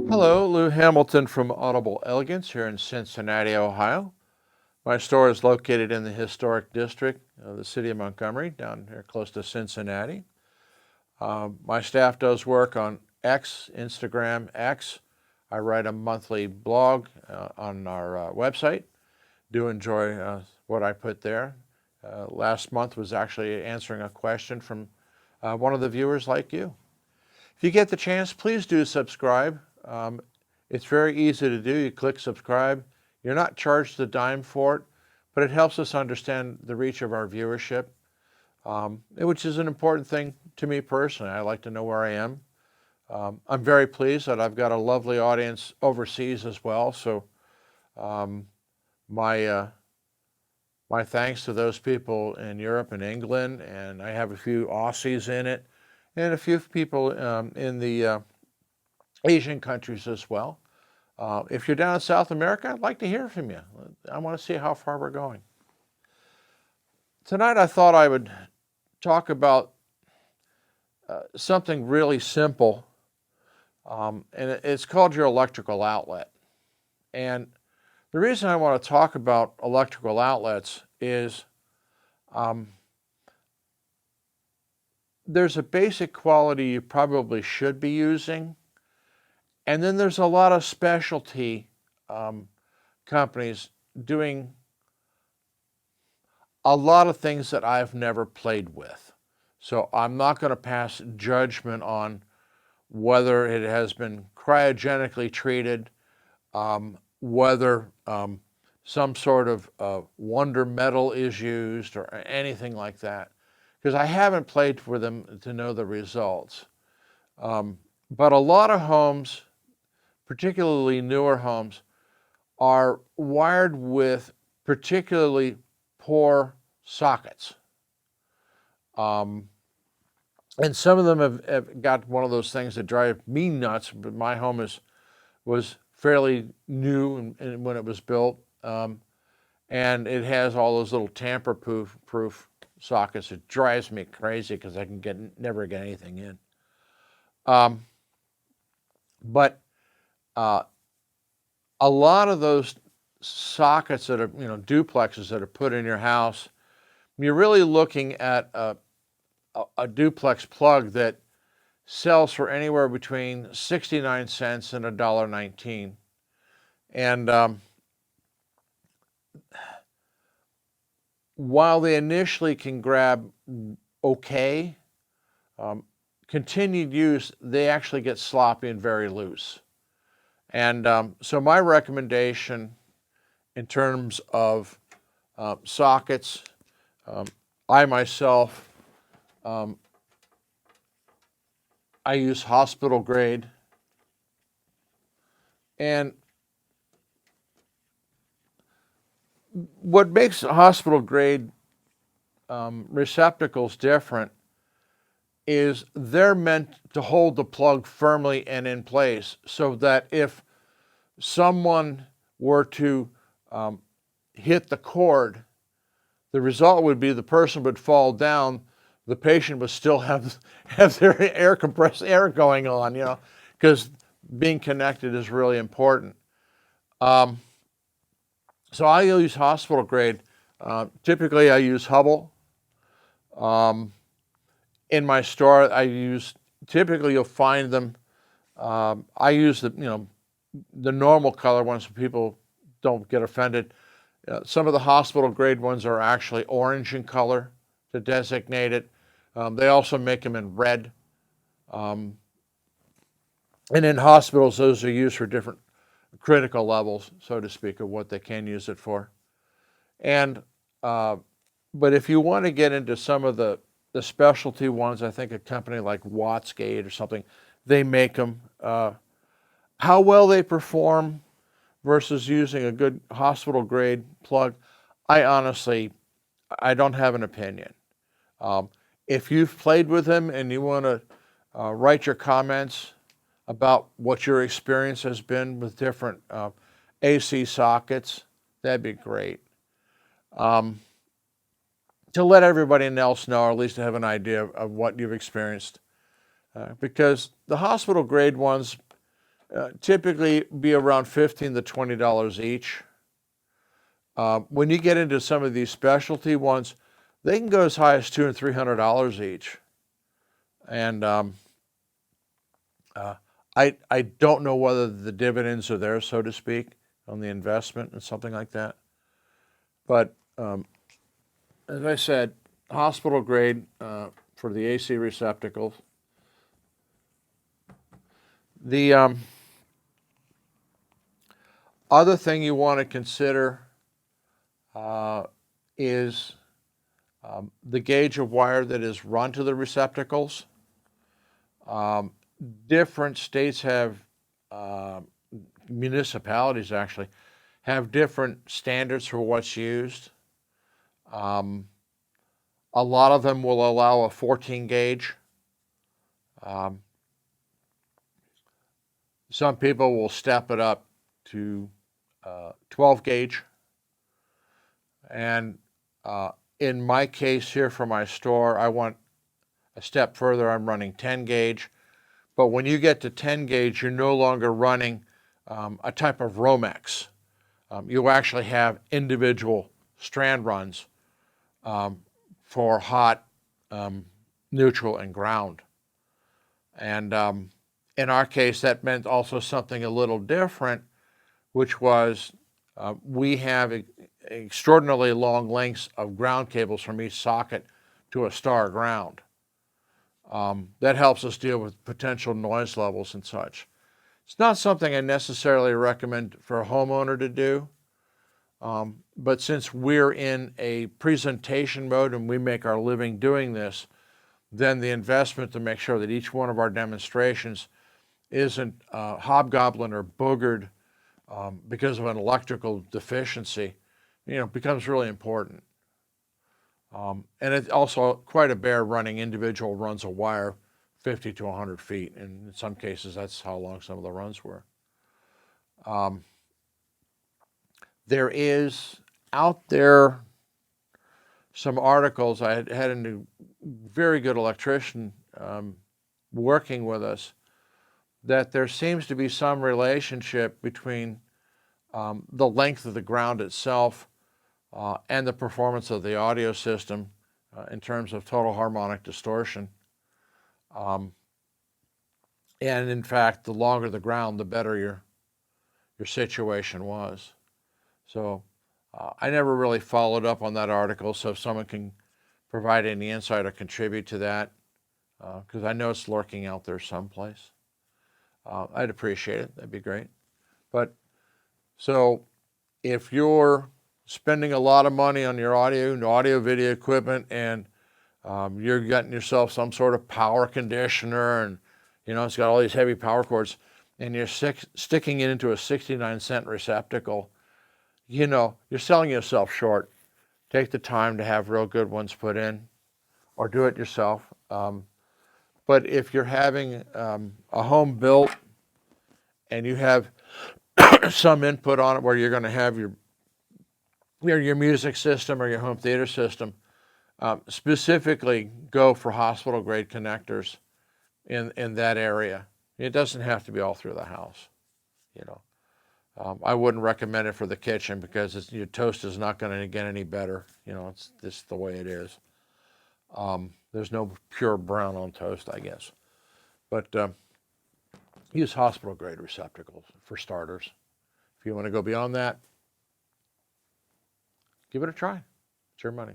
Hello, Lou Hamilton from Audible Elegance here in Cincinnati, Ohio. My store is located in the historic district of the city of Montgomery, down here close to Cincinnati. My staff does work on X, Instagram X. I write a monthly blog on our website. Do enjoy what I put there. Last month was actually answering a question from one of the viewers like you. If you get the chance, please do subscribe. It's very easy to do. You click subscribe. You're not charged a dime for it, but it helps us understand the reach of our viewership, which is an important thing to me personally. I like to know where I am. I'm very pleased that I've got a lovely audience overseas as well. So my my thanks to those people in Europe and England, and I have a few Aussies in it, and a few people in the Asian countries as well. If you're down in South America, I'd like to hear from you. I want to see how far we're going. Tonight I thought I would talk about something really simple, and it's called your electrical outlet. And the reason I want to talk about electrical outlets is there's a basic quality you probably should be using, and then there's a lot of specialty companies doing a lot of things that I've never played with. So I'm not going to pass judgment on whether it has been cryogenically treated, whether some sort of wonder metal is used or anything like that, because I haven't played with them to know the results. But a lot of homes, particularly newer homes, are wired with particularly poor sockets. And some of them have got one of those things that drive me nuts, but my home was fairly new when it was built. And it has all those little tamper-proof sockets. It drives me crazy because I can never get anything in. But a lot of those sockets that are, duplexes that are put in your house, you're really looking at a duplex plug that sells for anywhere between 69 cents and $1.19. And while they initially can grab okay, continued use, they actually get sloppy and very loose. And so my recommendation in terms of sockets, I myself, I use hospital grade. And what makes hospital grade receptacles different is they're meant to hold the plug firmly and in place so that if someone were to hit the cord, the result would be the person would fall down, the patient would still have their compressed air going on, because being connected is really important. So I use hospital grade. Typically I use Hubble. In my store, typically you'll find them, I use the normal color ones so people don't get offended. Some of the hospital grade ones are actually orange in color to designate it. They also make them in red. And in hospitals, those are used for different critical levels, so to speak, of what they can use it for. And but if you want to get into some of the specialty ones, I think a company like Wattsgate or something, they make them. How well they perform versus using a good hospital grade plug, I don't have an opinion. If you've played with them and you want to write your comments about what your experience has been with different AC sockets, that'd be great. To let everybody else know, or at least to have an idea of what you've experienced. Because the hospital grade ones, typically be around $15 to $20 each. When you get into some of these specialty ones, they can go as high as $200 and $300 each. And I don't know whether the dividends are there, so to speak, on the investment and something like that. But as I said, hospital grade for the AC receptacles. The other thing you want to consider is the gauge of wire that is run to the receptacles. Different states have, municipalities actually, have different standards for what's used. A lot of them will allow a 14 gauge. Some people will step it up to 12 gauge. And in my case here for my store, I want a step further. I'm running 10 gauge. But when you get to 10 gauge, you're no longer running a type of Romex. You actually have individual strand runs for hot, neutral, and ground. And in our case, that meant also something a little different, which was we have extraordinarily long lengths of ground cables from each socket to a star ground. That helps us deal with potential noise levels and such. It's not something I necessarily recommend for a homeowner to do, but since we're in a presentation mode and we make our living doing this, then the investment to make sure that each one of our demonstrations isn't hobgoblin or boogered because of an electrical deficiency, becomes really important. And it's also quite a bear running individual runs of wire 50 to 100 feet. And in some cases, that's how long some of the runs were. There is out there some articles. I had a very good electrician working with us, that there seems to be some relationship between the length of the ground itself and the performance of the audio system in terms of total harmonic distortion. And in fact, the longer the ground, the better your situation was. So I never really followed up on that article, so if someone can provide any insight or contribute to that, because I know it's lurking out there someplace, I'd appreciate it. That'd be great. But so if you're spending a lot of money on your audio video equipment, and you're getting yourself some sort of power conditioner, and it's got all these heavy power cords, and you're sticking it into a 69-cent receptacle, you're selling yourself short. Take the time to have real good ones put in, or do it yourself. But if you're having a home built and you have some input on it where you're going to have your music system or your home theater system, specifically go for hospital grade connectors in that area. It doesn't have to be all through the house. I wouldn't recommend it for the kitchen because your toast is not going to get any better. It's just the way it is. There's no pure brown on toast, I guess. But use hospital grade receptacles for starters. If you want to go beyond that, give it a try. It's your money.